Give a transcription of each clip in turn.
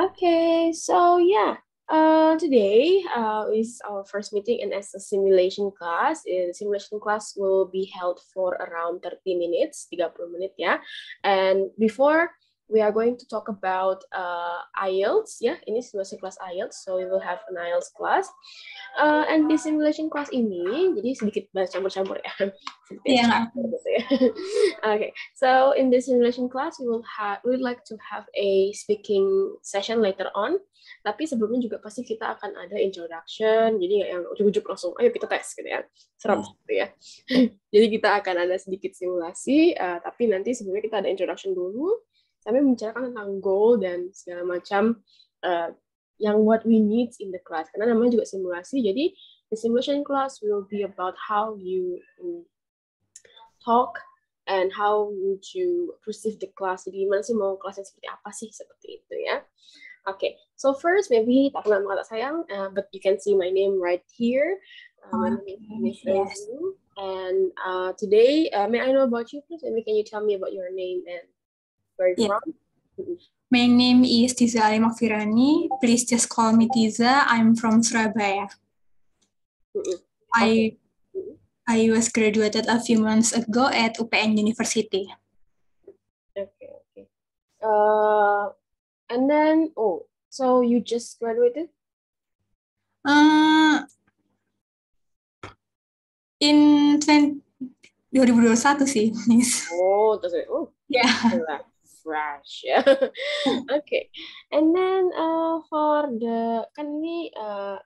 Okay, so yeah, today is our first meeting and as a simulation class. Simulation class will be held for around 30 minutes, 30 menit ya. And before we are going to talk about IELTS ya, ini simulation class IELTS, so we will have an IELTS class. And di simulation class ini, jadi sedikit bahas campur-campur ya. Iya, nggak apa. Gitu ya. Okay, so in this simulation class, we would like to have a speaking session later on. Tapi sebelumnya juga pasti kita akan ada introduction, jadi nggak yang ujuk-ujuk langsung, ayo kita tes gitu ya, seram gitu ya. Jadi kita akan ada sedikit simulasi, tapi nanti sebelumnya kita ada introduction dulu, sampai membicarakan tentang goal dan segala macam yang what we need in the class. Karena namanya juga simulasi, jadi the simulation class will be about how you talk and how would you perceive the class. Jadi gimana sih mau kelasnya seperti apa sih, seperti itu ya. Okay, so first maybe tak kenal kata sayang, but you can see my name right here. My name is Yes. and today, may I know about you, please? Maybe can you tell me about your name and where you're from? My name is Tiza Ali Makfirani. Please just call me Tiza. I'm from Surabaya. I was graduated a few months ago at UPN University. Okay. And then, so you just graduated? In 2021 sih, Miss. Yeah. Fresh. Okay. And then for the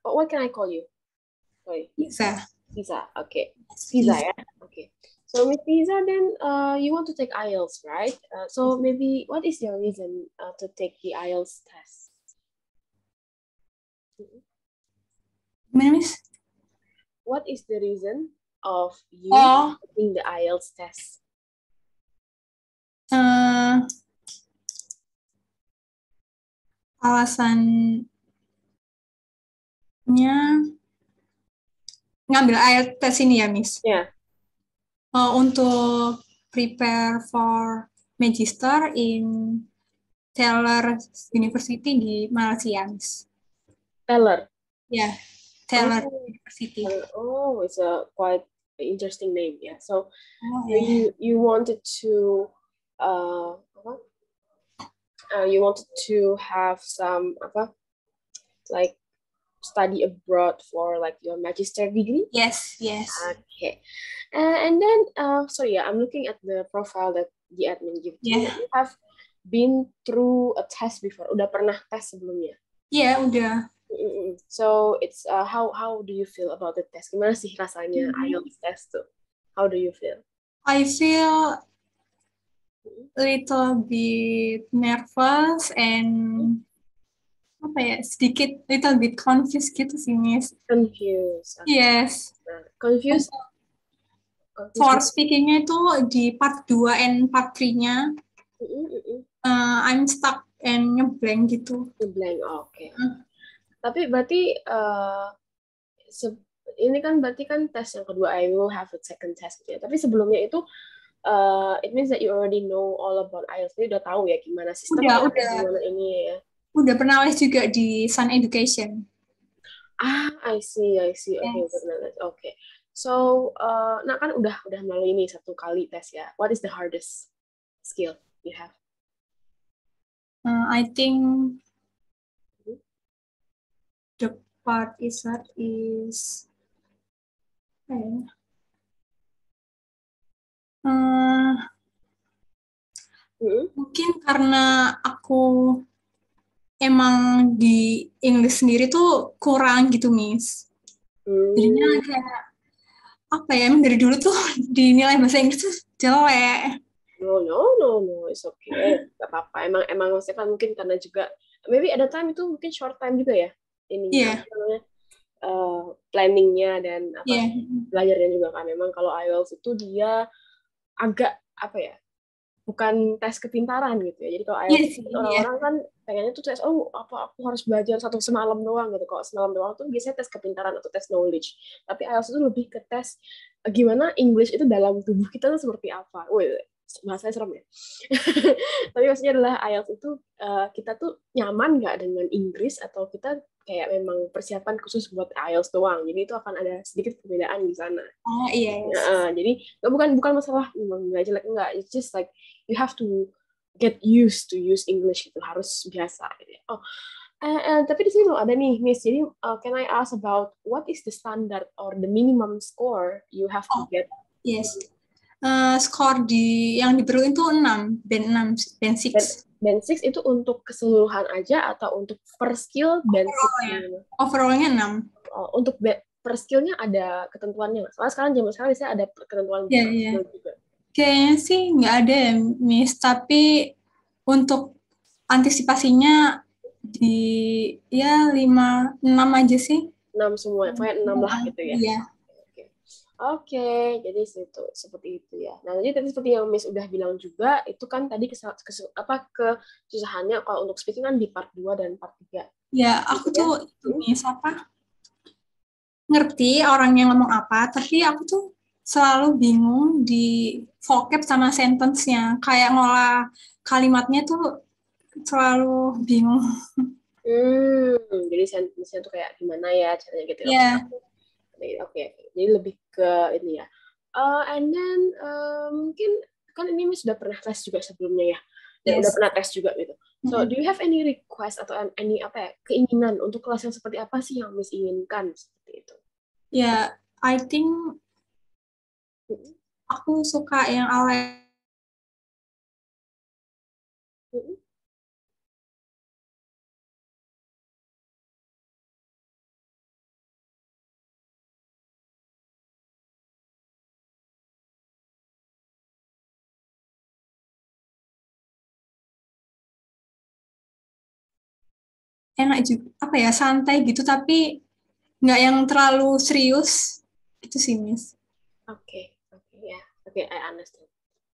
what can I call you? Sorry. Tiza. Okay. Tiza, yeah. Okay. So Miss Tiza, then you want to take IELTS, right? So maybe what is your reason to take the IELTS test? Miss? What is the reason of you taking the IELTS test? Alasannya ngambil IELTS test ini ya, Miss? Yeah. Untuk prepare for Magister in Taylor University di Malaysia, Miss. Taylor? Yeah, Taylor University. Oh, it's a quite interesting name, yeah. So you wanted to you wanted to have some like study abroad for like your magister degree? Yes. Okay. And then sorry, I'm looking at the profile that the admin give to you. You have been through a test before. Udah pernah tes sebelumnya? Iya, udah. So it's how do you feel about the test? Gimana sih rasanya IELTS test tuh? How do you feel? I feel a little bit nervous and sedikit little bit confused gitu sih, Miss. Confused. Okay. Yes. Confused. For speakingnya itu di part 2 and part 3-nya I'm stuck and ngeblank gitu. Ngeblank, oke. Tapi berarti ini kan berarti kan tes yang kedua, I will have a second test gitu ya. Tapi sebelumnya itu it means that you already know all about IELTS. Jadi udah tahu ya gimana sistemnya, gimana ini ya. Udah pernah les juga di Sun Education. I see. Okay, okay. So, nah kan udah melalui ini satu kali tes ya. What is the hardest skill you have? I think the part is mungkin karena aku emang di English sendiri tuh kurang gitu, Miss. Jadinya kayak emang dari dulu tuh dinilai bahasa Inggris tuh jelek. No, it's okay. Gak apa-apa. Emang maksudnya kan mungkin karena juga maybe ada time itu mungkin short time juga ya. Ini planningnya dan belajarnya juga kan. Memang kalau IELTS itu dia agak bukan tes kepintaran gitu ya. Jadi kalau IELTS orang-orang kan pengennya tuh tes aku harus belajar satu semalam doang gitu. Kalau semalam doang tuh biasanya tes kepintaran atau tes knowledge. Tapi IELTS itu lebih ke tes gimana English itu dalam tubuh kita tuh seperti apa. bahasanya serem ya. Tapi maksudnya adalah IELTS itu kita tuh nyaman nggak dengan Inggris atau kita kayak memang persiapan khusus buat IELTS doang. Jadi itu akan ada sedikit perbedaan di sana. Oh iya. Yes. Jadi bukan masalah nggak jelek enggak. It's just like you have to get used to use English itu harus biasa. Oh, tapi di sini belum ada nih, Miss. Jadi, can I ask about what is the standard or the minimum score you have to get? Yes. Skor yang diperlukan itu 6, band 6, band 6. Band 6 itu untuk keseluruhan aja atau untuk per skill band 6? Overall-nya 6. Untuk per skill-nya ada ketentuannya nggak? Soalnya sekarang zaman sekarang biasanya ada ketentuan skill juga. Kayaknya sih nggak ada ya, Miss. Tapi untuk antisipasinya di ya 5, 6 aja sih. 6 semua, kayak 6 lah gitu ya. Iya. Oke, jadi seperti itu ya. Nah, jadi tadi seperti yang Miss udah bilang juga, itu kan tadi kesusahannya kalau untuk speaking kan di part 2 dan part 3. Ya, aku tuh Miss ngerti orang yang ngomong apa, tapi aku tuh selalu bingung di vocab sama sentence-nya. Kayak ngolah kalimatnya tuh selalu bingung. Jadi sentence-nya tuh kayak gimana ya caranya gitu ya. Yeah. Oke. Jadi lebih ke ini ya. And then mungkin kan ini Miss sudah pernah tes juga sebelumnya ya. Dan udah pernah tes juga gitu. So, do you have any request atau any keinginan untuk kelas yang seperti apa sih yang Miss inginkan seperti itu? Ya, I think aku suka yang ala enak juga, santai gitu, tapi nggak yang terlalu serius gitu sih, Miss. Oke, I understand.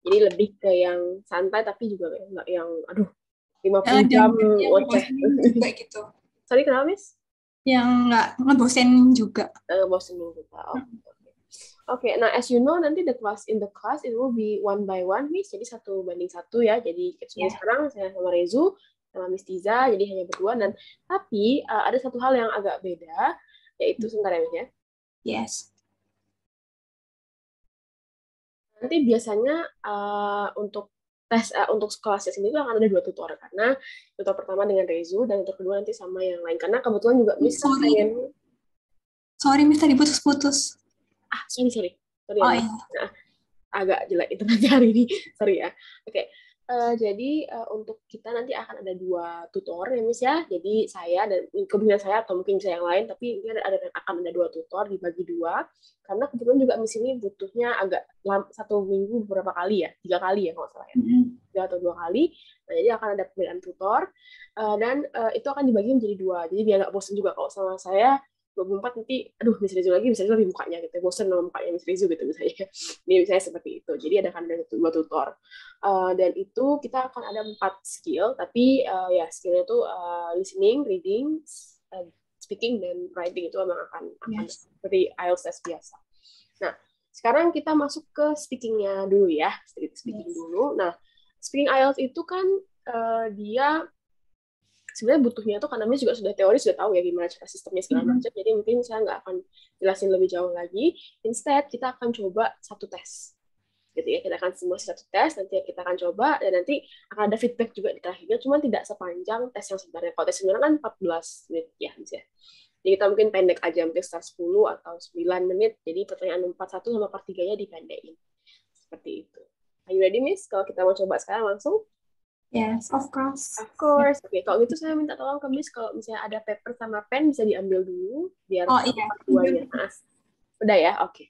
Jadi lebih ke yang santai tapi juga nggak yang 50 jam ngoceh juga gitu. Sorry, kenapa, Miss? Yang nggak ngebosenin juga. Ngebosenin juga. Oke, nah as you know nanti the class it will be 1 by 1, Miss. Jadi 1:1 ya. Jadi sekarang saya sama Rezu sama Miss Tiza, jadi hanya berdua. Dan tapi ada satu hal yang agak beda, yaitu sebentar ya, Miss ya. Yes. Nanti biasanya untuk tes untuk kelasnya sendiri akan ada 2 tutor, karena tutor pertama dengan Rezu dan tutor kedua nanti sama yang lain. Karena kebetulan juga Miss pengen. Sorry, Miss tadi putus-putus. Sorry. Iya. Nah, agak jelek internet hari ini. Sorry ya. Oke. Jadi untuk kita nanti akan ada 2 tutor ya, Miss ya. Jadi saya dan kemudian saya atau mungkin saya yang lain, tapi ini akan ada 2 tutor dibagi 2. Karena kebetulan juga Miss ini butuhnya agak 1 minggu beberapa kali ya, 3 kali ya kalau salah ya, 3 atau 2 kali. Nah, jadi akan ada perbedaan tutor dan itu akan dibagi menjadi 2. Jadi biar nggak bosan juga kalau sama saya 24 nanti, Miss Rizu lagi, Miss Rizu lebih mukanya gitu, bosan sama mukanya Miss Rizu gitu misalnya. Ini misalnya seperti itu. Jadi ada 2 tutor. Dan itu kita akan ada 4 skill, tapi ya skillnya itu listening, reading, speaking, dan writing itu memang akan seperti IELTS test biasa. Nah, sekarang kita masuk ke speaking-nya dulu ya. Speaking dulu. Nah, speaking IELTS itu kan dia sebenarnya butuhnya itu karena Miss juga sudah teori, sudah tahu ya gimana cara sistemnya segala macam. Jadi mungkin saya nggak akan jelasin lebih jauh lagi. Instead, kita akan coba 1 tes. Gitu ya, kita akan simulasi 1 tes, nanti kita akan coba, dan nanti akan ada feedback juga di terakhirnya, cuma tidak sepanjang tes yang sebenarnya. Kalau tes sebenarnya kan 14 menit ya, misalnya. Jadi kita mungkin pendek aja, mungkin start 10 atau 9 menit, jadi pertanyaan 41 sama part 3-nya dipendekin. Seperti itu. Are you ready, Miss? Kalau kita mau coba sekarang langsung? Yes, of course. Of course. Oke, kalau gitu saya minta tolong ke Miss, kalau misalnya ada paper sama pen, bisa diambil dulu, biar part 2-nya. Udah ya? Oke.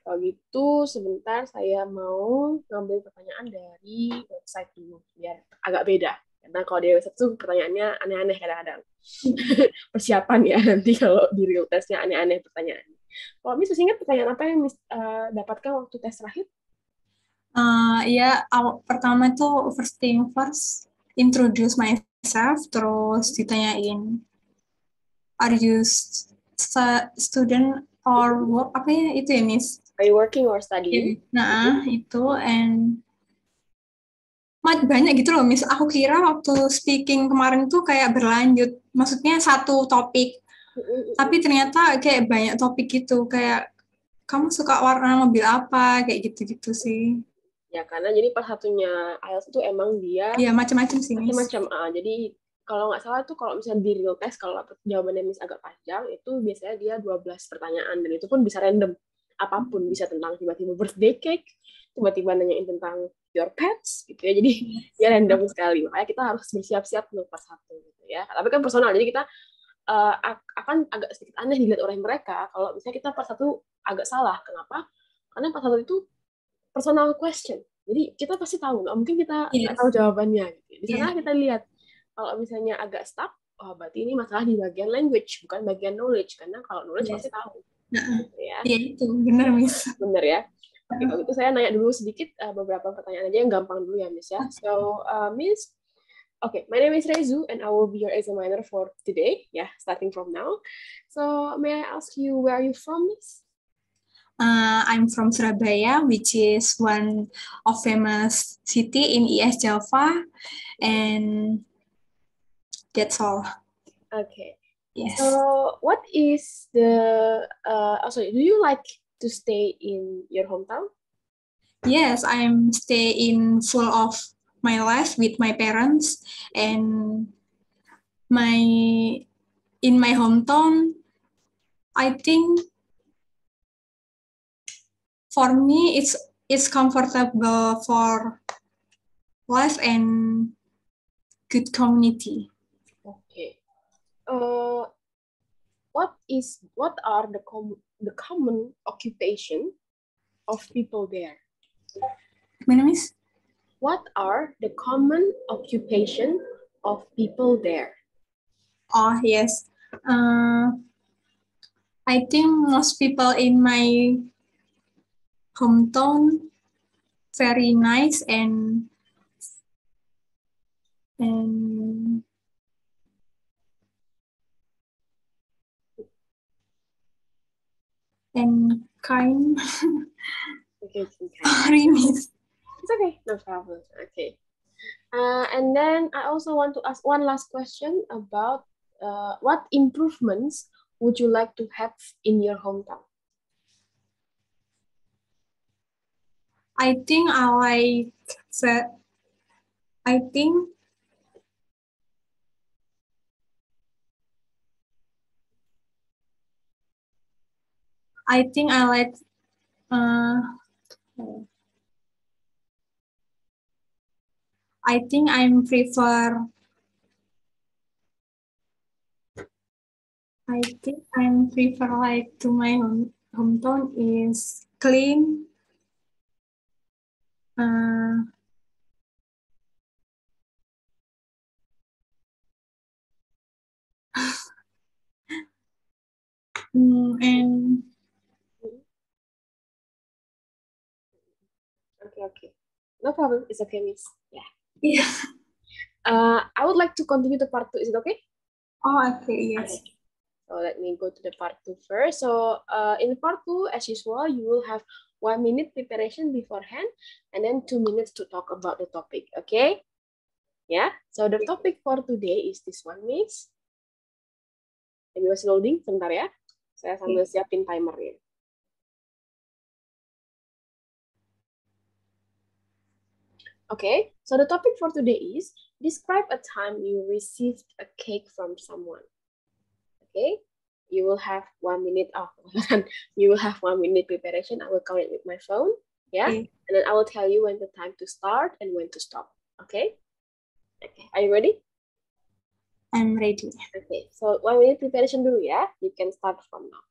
Kalau gitu, sebentar saya mau ngambil pertanyaan dari website dulu, biar agak beda. Karena kalau di website itu pertanyaannya aneh-aneh kadang-kadang. Persiapan ya, nanti kalau di real testnya aneh-aneh pertanyaannya. Kalau Miss masih ingat pertanyaan apa yang Miss dapatkan waktu tes terakhir? Pertama itu first thing first, introduce myself, terus ditanyain, are you student or work, itu ya, Miss? Are you working or studying? Nah, itu, and banyak gitu loh, Miss. Aku kira waktu speaking kemarin tuh kayak berlanjut, maksudnya satu topik, tapi ternyata kayak banyak topik gitu, kayak kamu suka warna mobil apa, kayak gitu-gitu sih. Ya, karena jadi pas satunya IELTS itu emang dia Iya, macam-macam sih, Miss. macam-macam. Jadi kalau nggak salah tuh kalau misalnya di real test, kalau jawabannya Miss agak panjang, itu biasanya dia 12 pertanyaan. Dan itu pun bisa random. Apapun, bisa tentang tiba-tiba birthday cake, tiba-tiba nanyain tentang your pets, gitu ya. Jadi dia random sekali. Makanya kita harus bersiap-siap untuk pas satu, gitu ya. Tapi kan personal, jadi kita akan agak sedikit aneh dilihat oleh mereka kalau misalnya kita pas satu agak salah. Kenapa? Karena pas satu itu personal question. Jadi kita pasti tahu, nggak mungkin kita nggak tahu Yes. jawabannya. Gitu. Di sana Iya. kita lihat, kalau misalnya agak stuck, oh berarti ini masalah di bagian language, bukan bagian knowledge. Karena kalau knowledge Yes. pasti tahu. Nah, Gitu ya. iya itu, benar, Miss. Bener ya. Oke, kalau gitu saya nanya dulu sedikit beberapa pertanyaan aja yang gampang dulu ya, Miss ya. So, Miss, okay, my name is Rezu, and I will be your examiner for today. Yeah, starting from now. So, may I ask you where are you from, Miss? I'm from Surabaya, which is one of famous city in IS Java, and that's all. Okay. Yes. So, what is the? Oh, sorry. Do you like to stay in your hometown? Yes, I'm stay in full of my life with my parents, and my in my hometown. I think for me it's comfortable for life and good community. Okay. Uh, what are the common occupation of people there? My name is. What are the common occupation of people there? Oh yes. I think most people in my hometown very nice and and kind. Okay, Sorry, Miss. it's okay, no problem. Okay. And then I also want to ask one last question about what improvements would you like to have in your hometown? I think I like that. I think I like. Uh, I think I'm prefer. I think I'm prefer like to my hometown is clean. Uh, and Okay, okay. No problem. It's okay, Miss. Yeah. yeah. I would like to continue to part two. Is it okay? Oh, okay, yes. Okay. So let me go to the part two first. So in part two, as usual, you will have 1 minute preparation beforehand, and then 2 minutes to talk about the topic. Okay? Yeah. So the topic for today is this one, Miss. Ini masih loading, sebentar ya. Saya sambil siapin timernya. Okay, so the topic for today is describe a time you received a cake from someone. Okay, you will have 1 minute. Oh, you will have 1 minute preparation. I will count it with my phone. Yeah, Okay. and then I will tell you when the time to start and when to stop. Okay. Okay, are you ready? I'm ready. Okay, so 1 minute preparation dulu ya. You can start from now.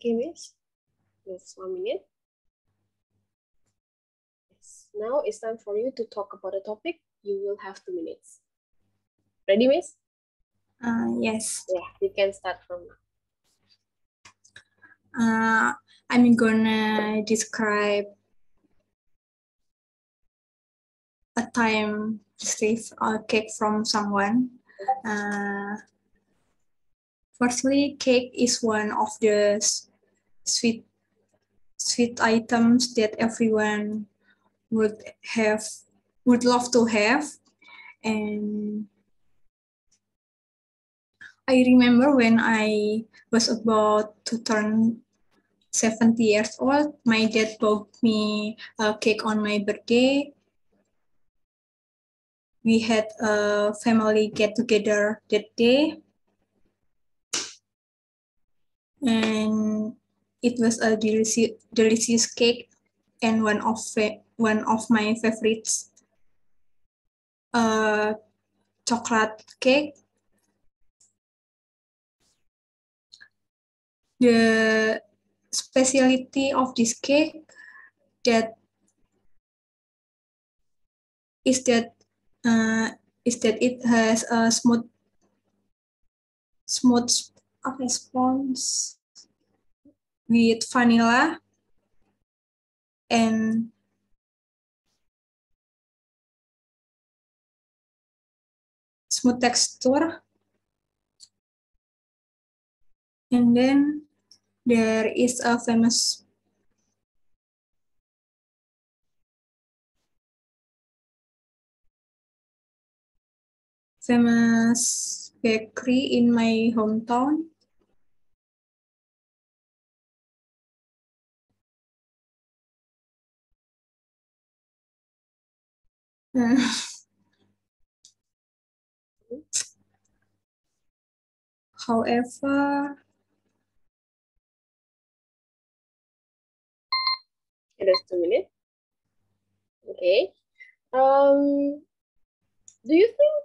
Okay, Miss. Just 1 minute. Yes. Now it's time for you to talk about the topic. You will have 2 minutes. Ready, Miss? Yes. Yeah, you can start from now. I'm gonna describe a time receive a cake from someone. Firstly, cake is one of the sweet items that everyone would love to have. And I remember when I was about to turn 70 years old, my dad bought me a cake on my birthday. We had a family get together that day, and it was a delicious cake and one of my favorites, chocolate cake. The specialty of this cake that is that it has a smooth sponge with vanilla and smooth texture. And then there is a famous bakery in my hometown. However, It is 2 minutes. Okay. Do you think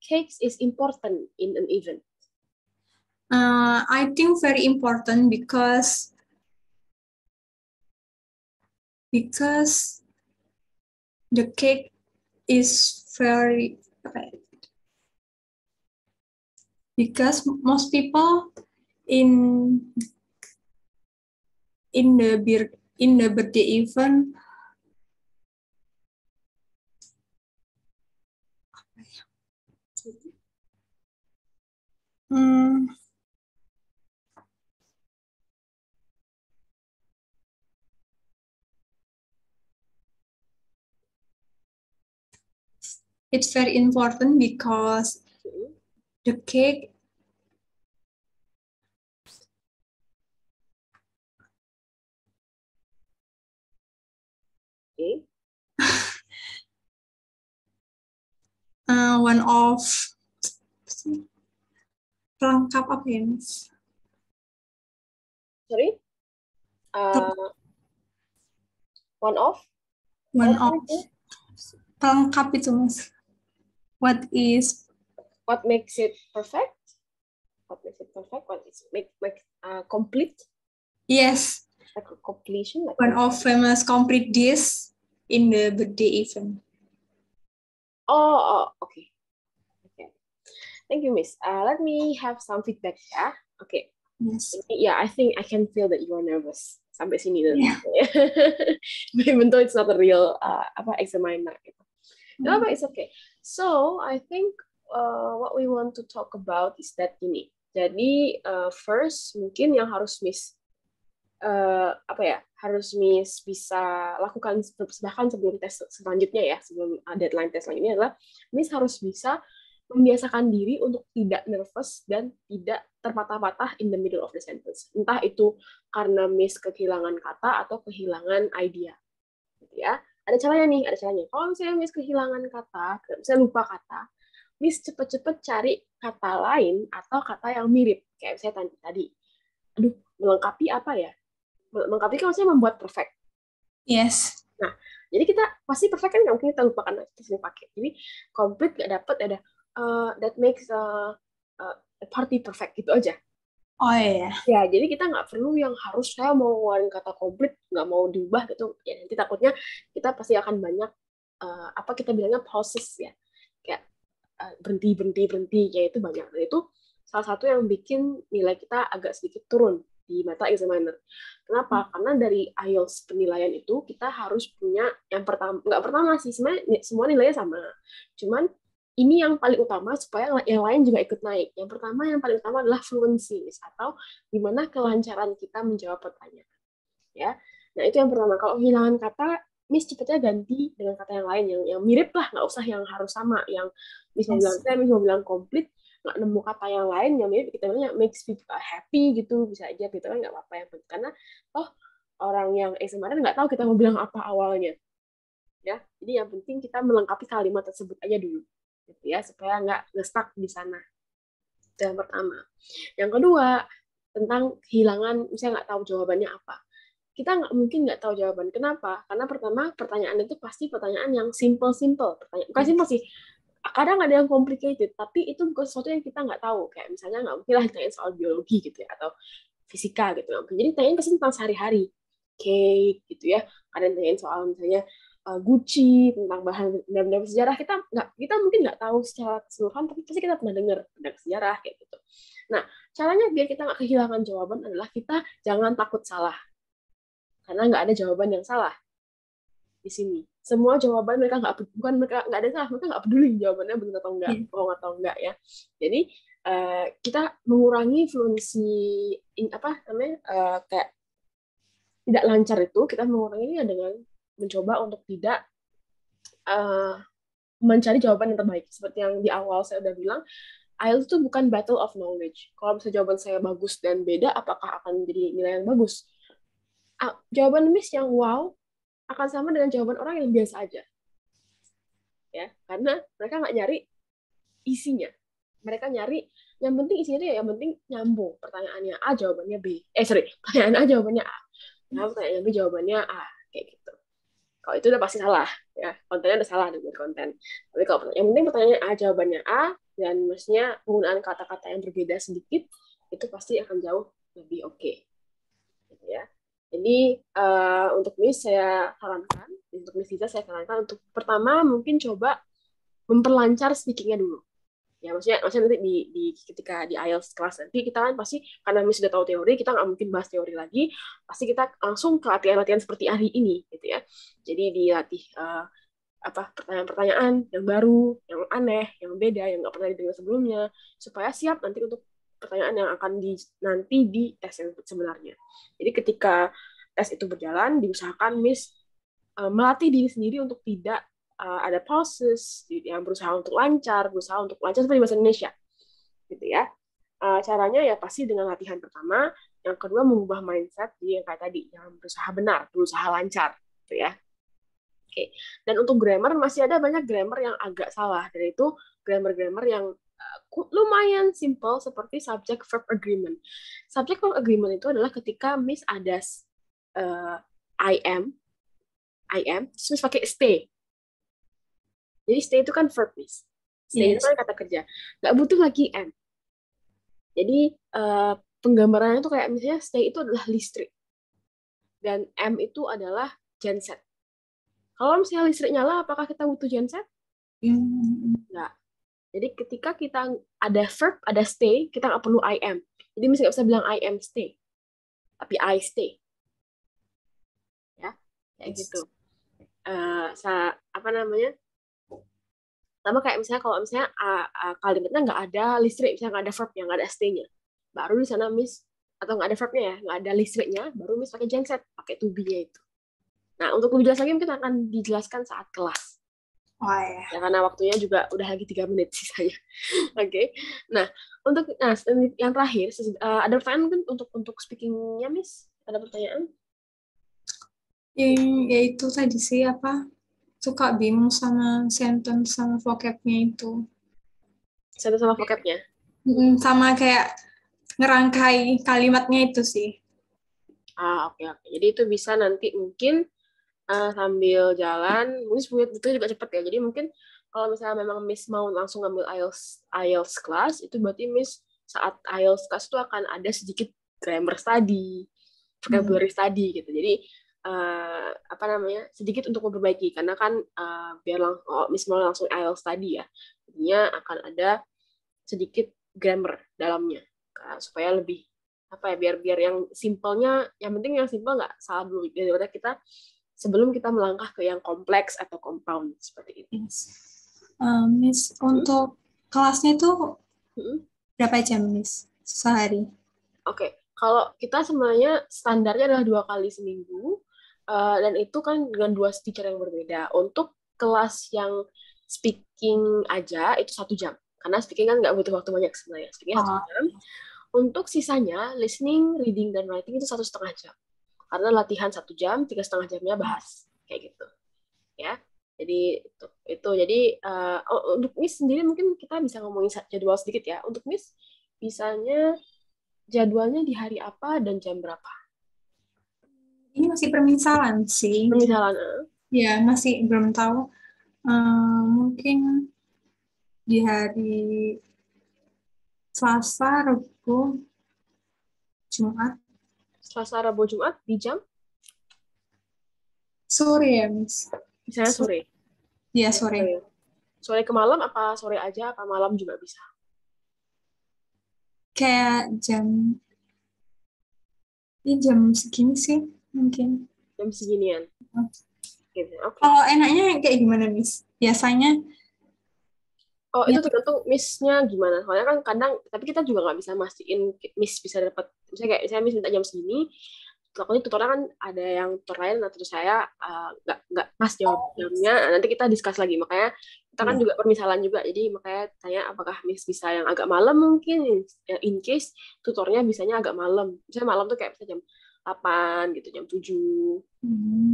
cakes is important in an event? I think very important because the cake is very because most people in in the birthday event it's very important because the cake Okay. One of pelengkap apa ya, Mas? Sorry? One of? One of pelengkap itu, Mas. What makes it perfect? What makes it perfect? What is make complete? Yes. Like a completion? Like one of famous complete dish in the birthday event. Oh, okay. Okay. Thank you, Miss. Let me have some feedback ya. Okay. Yes. Yeah, I think I can feel that you are nervous sampai sini. Yeah. Even though it's not a real examiner. No, but it's okay. So I think what we want to talk about is that ini. Jadi first mungkin yang harus Miss harus Miss bisa lakukan bahkan sebelum tes selanjutnya ya, sebelum deadline tes selanjutnya adalah Miss harus bisa membiasakan diri untuk tidak nervous dan tidak terpatah-patah in the middle of the sentence. Entah itu karena Miss kehilangan kata atau kehilangan idea. Gitu ya. Ada caranya nih, ada caranya. Kalau misalnya Miss kehilangan kata, misalnya lupa kata, Miss cepet-cepet cari kata lain atau kata yang mirip. Kayak saya tadi. Aduh, melengkapi apa ya? Melengkapi kan maksudnya membuat perfect. Yes. Nah, jadi kita pasti perfect kan nggak mungkin kita lupakan kita sering pakai. Jadi complete nggak dapet ada that makes a party perfect gitu aja. Oh iya. Ya, jadi kita nggak perlu yang harus saya mau ngeluarin kata komplit, nggak mau diubah gitu. Ya, nanti takutnya kita pasti akan banyak apa kita bilangnya pauses ya, kayak berhenti berhenti berhenti, ya itu banyak. Dan itu salah satu yang bikin nilai kita agak sedikit turun di mata examiner. Kenapa? Karena dari IELTS penilaian itu kita harus punya yang pertama, nggak pertama sih, sebenarnya semua nilainya sama. Cuman ini yang paling utama supaya yang lain juga ikut naik. Yang pertama, yang paling utama adalah fluency atau gimana kelancaran kita menjawab pertanyaan. Ya, nah itu yang pertama. Kalau kehilangan kata, Miss cepetnya ganti dengan kata yang lain yang mirip lah, nggak usah yang harus sama. Yang Miss mau bilang Yes. saya, Miss mau bilang komplit, nggak nemu kata yang lain yang mirip, kita bilangnya makes people happy gitu, bisa aja gitu kan, nggak apa-apa yang penting. Karena toh orang yang kemarin nggak tahu kita mau bilang apa awalnya, ya. Jadi yang penting kita melengkapi kalimat tersebut aja dulu, gitu ya, supaya nggak nge-stuck di sana. Itu yang pertama. Yang kedua, tentang kehilangan, misalnya nggak tahu jawabannya apa. Kita nggak mungkin nggak tahu jawaban. Kenapa? Karena pertama, pertanyaan itu pasti pertanyaan yang simple-simple. Bukan simple sih, kadang ada yang complicated, tapi itu bukan sesuatu yang kita nggak tahu. Kayak misalnya nggak mungkin lah ditanyain soal biologi gitu ya, atau fisika gitu. Jadi tanyain pasti tentang sehari-hari. Cake gitu ya. Kadang tanyain soal misalnya Gucci, tentang bahan benda sejarah. Kita mungkin nggak tahu secara keseluruhan, tapi pasti kita pernah dengar tentang sejarah kayak gitu. Nah, caranya biar kita nggak kehilangan jawaban adalah kita jangan takut salah. Karena nggak ada jawaban yang salah di sini. Semua jawaban mereka nggak ada salah, mereka nggak peduli jawabannya benar atau enggak, Yeah. bohong atau enggak ya. Jadi kita mengurangi fluensi apa namanya kayak tidak lancar itu, kita menguranginya dengan mencoba untuk tidak uh, mencari jawaban yang terbaik. Seperti yang di awal saya udah bilang, IELTS itu bukan battle of knowledge. Kalau misalnya jawaban saya bagus dan beda, apakah akan jadi nilai yang bagus? Jawaban Miss yang wow akan sama dengan jawaban orang yang biasa aja, ya, karena mereka nggak nyari isinya, mereka nyari yang penting isinya itu ya, yang penting nyambung, pertanyaannya A jawabannya B, pertanyaan A jawabannya A, nah pertanyaan B jawabannya A, kayak gitu. Kalau itu udah pasti salah, ya, kontennya udah salah dengan konten. Tapi kalau yang penting pertanyaannya A jawabannya A, dan maksudnya penggunaan kata-kata yang berbeda sedikit, itu pasti akan jauh lebih oke. Gitu ya. Jadi untuk Miss saya sarankan, untuk Miss Lisa saya sarankan untuk pertama mungkin coba memperlancar speakingnya dulu. Ya, maksudnya nanti ketika di IELTS kelas nanti kita kan pasti, karena Miss sudah tahu teori, kita nggak mungkin bahas teori lagi, pasti kita langsung ke latihan-latihan seperti hari ini gitu ya. Jadi dilatih pertanyaan-pertanyaan yang baru, yang aneh, yang beda, yang nggak pernah didengar sebelumnya, supaya siap nanti untuk pertanyaan yang akan nanti di tes yang sebenarnya. Jadi ketika tes itu berjalan, diusahakan Miss melatih diri sendiri untuk tidak ada pauses, yang berusaha untuk lancar seperti bahasa Indonesia, gitu ya. Caranya ya pasti dengan latihan pertama, yang kedua mengubah mindset, jadi yang kayak tadi, yang berusaha benar, berusaha lancar, gitu ya. Oke. Dan untuk grammar masih ada banyak grammar yang agak salah. Dan itu grammar-grammar yang lumayan simple seperti subject verb agreement. Subject verb agreement itu adalah ketika Miss ada I am, terus Miss pakai stay. Jadi stay itu kan verb, Miss. Stay itu Yes. kan kata kerja. Nggak butuh lagi am. Jadi penggambarannya itu kayak misalnya stay itu adalah listrik. Dan am itu adalah genset. Kalau misalnya listrik nyala, apakah kita butuh genset? Nggak. Jadi ketika kita ada verb, ada stay, kita nggak perlu I am. Jadi misalnya nggak bisa bilang I am stay, tapi I stay. Ya, kayak gitu. Apa namanya? Sama kayak misalnya kalau misalnya kalimatnya nggak ada listrik, misalnya nggak ada verb yang nggak ada stay-nya, baru di sana Miss, atau nggak ada verbnya ya, nggak ada listriknya, baru Miss pakai genset, pakai to be-nya itu. Nah, untuk lebih jelas lagi mungkin akan dijelaskan saat kelas. Oh ya. Ya, karena waktunya juga udah lagi 3 menit sisanya. Oke. Nah, yang terakhir ada pertanyaan mungkin untuk speakingnya, Miss? Ada pertanyaan? Ya itu tadi sih apa, suka bingung sama sentence sama vocabnya itu. Satu sama vocabnya. Sama kayak ngerangkai kalimatnya itu sih. Oke. Jadi itu bisa nanti mungkin sambil jalan, Miss itu juga cepet ya. Jadi mungkin kalau misalnya memang Miss mau langsung ngambil IELTS class, itu berarti Miss saat IELTS class itu akan ada sedikit grammar study, vocabulary study gitu. Jadi sedikit untuk memperbaiki karena kan biar misalnya langsung IELTS study ya, jadinya akan ada sedikit grammar dalamnya supaya lebih biar yang simpelnya, yang penting yang simpel nggak salah dulu daripada kita sebelum kita melangkah ke yang kompleks atau compound seperti itu. Miss, untuk kelasnya itu berapa jam, Miss, sehari? Oke. Kalau kita sebenarnya standarnya adalah 2 kali seminggu, dan itu kan dengan 2 teacher yang berbeda. Untuk kelas yang speaking aja itu 1 jam, karena speaking kan nggak butuh waktu banyak sebenarnya. Speaking 1 jam. Untuk sisanya listening, reading, dan writing itu 1,5 jam. Karena latihan 1 jam, 3,5 jamnya bahas kayak gitu, ya. Jadi itu. Jadi untuk Miss sendiri mungkin kita bisa ngomongin jadwal sedikit ya. Untuk Miss bisanya jadwalnya di hari apa dan jam berapa? Ini masih permisalan sih. Permisalan. Ya, masih belum tahu. Mungkin di hari Selasa, Rabu, Jumat. Selasa, Rabu, Jumat di jam? Sore ya, Miss. Misalnya sore? Iya, sore. Sore ke malam apa sore aja, apa malam juga bisa? Kayak jam segini sih, mungkin. Jam seginian? Gitu. Okay. Kalau enaknya kayak gimana, Miss? Biasanya? Oh, itu tergantung Miss-nya gimana. Soalnya kan kadang, tapi kita juga nggak bisa mastiin Miss bisa dapat, misalnya Miss minta jam segini, takutnya tutornya kan ada yang tutor lain atau saya nggak pas jamnya, nanti kita discuss lagi. Makanya kita kan juga permisalan juga, jadi makanya tanya apakah Miss bisa yang agak malam mungkin, in case tutornya bisanya agak malam. Misalnya malam tuh kayak bisa jam 8 gitu, jam 7.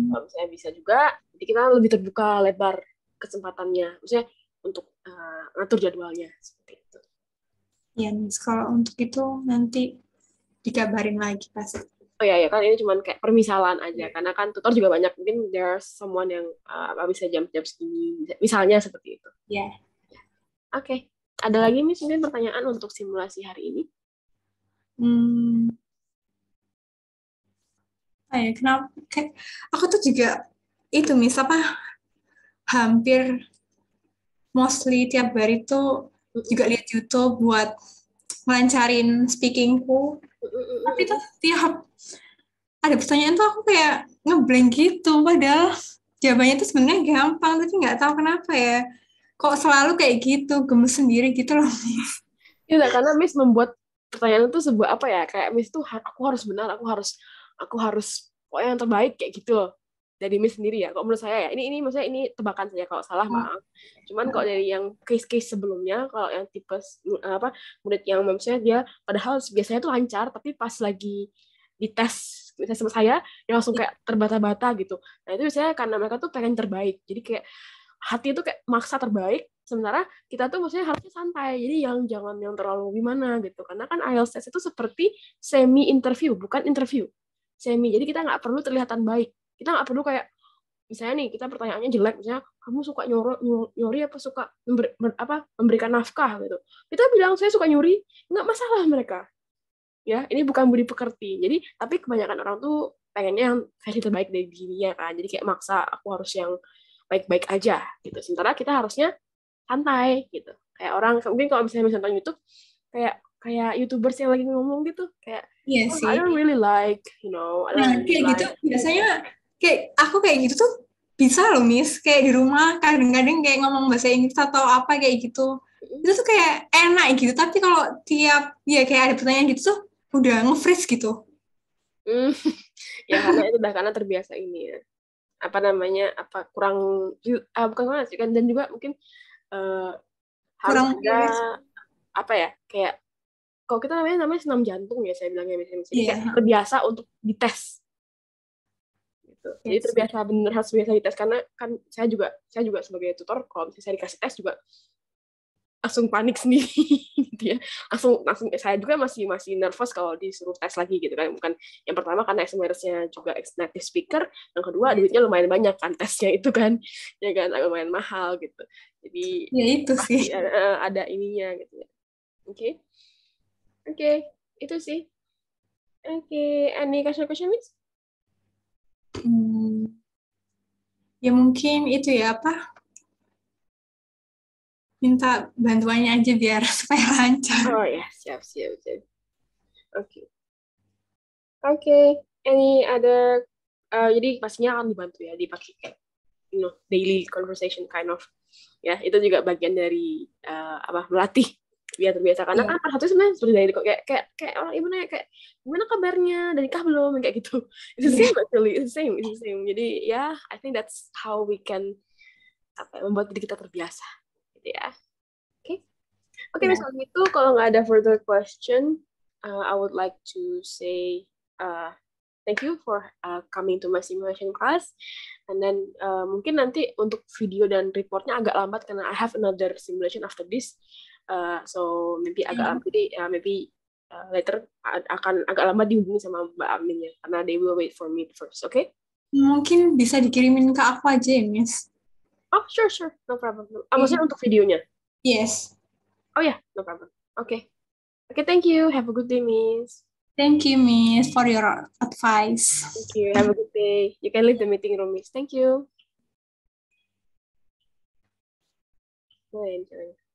Kalau misalnya bisa juga, jadi kita lebih terbuka lebar kesempatannya. Maksudnya untuk ngatur jadwalnya seperti itu. Ya, Miss, kalau untuk itu nanti dikabarin lagi pasti. Oh ya, kan ini cuma kayak permisalan aja, karena kan tutor juga banyak, mungkin there's someone yang bisa jam-jam segini, misalnya seperti itu. Ya. Oke. Ada lagi Miss mungkin pertanyaan untuk simulasi hari ini? Kenapa? Aku tuh juga itu, Miss, hampir mostly tiap hari tuh juga lihat YouTube buat melancarin speakingku. Tapi tuh tiap ada pertanyaan tuh aku kayak ngeblank gitu, padahal jawabannya tuh sebenarnya gampang, tapi nggak tahu kenapa ya. Kok selalu kayak gitu, gemes sendiri gitu loh, Miss. Iya, karena Miss membuat pertanyaan itu sebuah kayak Miss tuh aku harus benar, aku harus pokoknya yang terbaik kayak gitu loh. Dari Miss sendiri ya, kalau menurut saya ya, ini maksudnya ini tebakan saja, kalau salah maaf. Cuman kalau dari yang case-case sebelumnya, kalau yang tipe murid yang maksudnya dia padahal biasanya tuh lancar, tapi pas lagi dites misalnya sama saya, dia langsung kayak terbata-bata gitu. Nah itu biasanya karena mereka tuh pengen terbaik, jadi kayak hati itu kayak maksa terbaik, sementara kita tuh maksudnya harusnya santai, jadi jangan yang terlalu gimana gitu, karena kan IELTS test itu seperti semi interview, bukan interview, semi. Jadi kita nggak perlu terlihatan baik, kita nggak perlu kayak misalnya nih kita pertanyaannya jelek, misalnya kamu suka nyuri apa suka memberikan nafkah gitu, kita bilang saya suka nyuri, nggak masalah mereka ya, ini bukan budi pekerti. Jadi tapi kebanyakan orang tuh pengennya yang versi terbaik dari dirinya kan, jadi kayak maksa aku harus yang baik-baik aja gitu, sementara kita harusnya santai gitu, kayak orang mungkin kalau misalnya nonton YouTube kayak YouTubers yang lagi ngomong gitu, kayak I don't really like, kayak gitu biasanya kayak aku kayak gitu tuh bisa loh, Miss, kayak di rumah kadang-kadang kayak ngomong bahasa Inggris atau apa kayak gitu, itu tuh kayak enak gitu. Tapi kalau tiap kayak ada pertanyaan gitu tuh udah nge-freeze gitu. Ya karena itu udah karena terbiasa ini ya, kurang bukan kurang sih kan, dan juga mungkin harus ada kayak kalau kita namanya senam jantung ya, saya bilangnya misalnya kayak terbiasa untuk dites gitu. Jadi terbiasa harus biasa dites, karena kan saya juga sebagai tutor kalau misalnya saya dikasih tes juga langsung panik sendiri gitu ya, langsung saya juga masih nervous kalau disuruh tes lagi gitu kan. Bukan yang pertama karena SMS-nya juga native speaker, yang kedua duitnya lumayan banyak kan tesnya itu kan, ya kan lumayan mahal gitu. Jadi ya itu sih ada ininya gitu ya. Oke. Oke, itu sih. Oke, any question, Miss? Ya mungkin itu ya apa? Minta bantuannya aja biar supaya lancar. Oh ya, siap. Oke. Oke, any other jadi pastinya akan dibantu ya dipakai kayak daily conversation kind of ya itu juga bagian dari apa melatih biar terbiasa karena Iya. kan satu sebenarnya seperti dari kok kayak orang ibu nanya kayak gimana kabarnya dan nikah belum kayak gitu it's the same Iya. actually it's the same jadi ya I think that's how we can membuat diri kita terbiasa gitu ya oke oke Iya. misalnya itu kalau nggak ada further question I would like to say uh, thank you for coming to my simulation class. And then mungkin nanti untuk video dan reportnya agak lambat karena I have another simulation after this. So maybe agak lambat. Jadi maybe later akan agak lambat dihubungi sama Mbak Amin ya karena they will wait for me first. Okay? Mungkin bisa dikirimin ke aku aja ya, Miss. Oh sure no problem. Maksudnya untuk videonya? Yes. Oh ya no problem. Okay. Okay, thank you. Have a good day, Miss. Thank you, Miss, for your advice. Thank you. Have a good day. You can leave the meeting room, Miss. Thank you. Bye.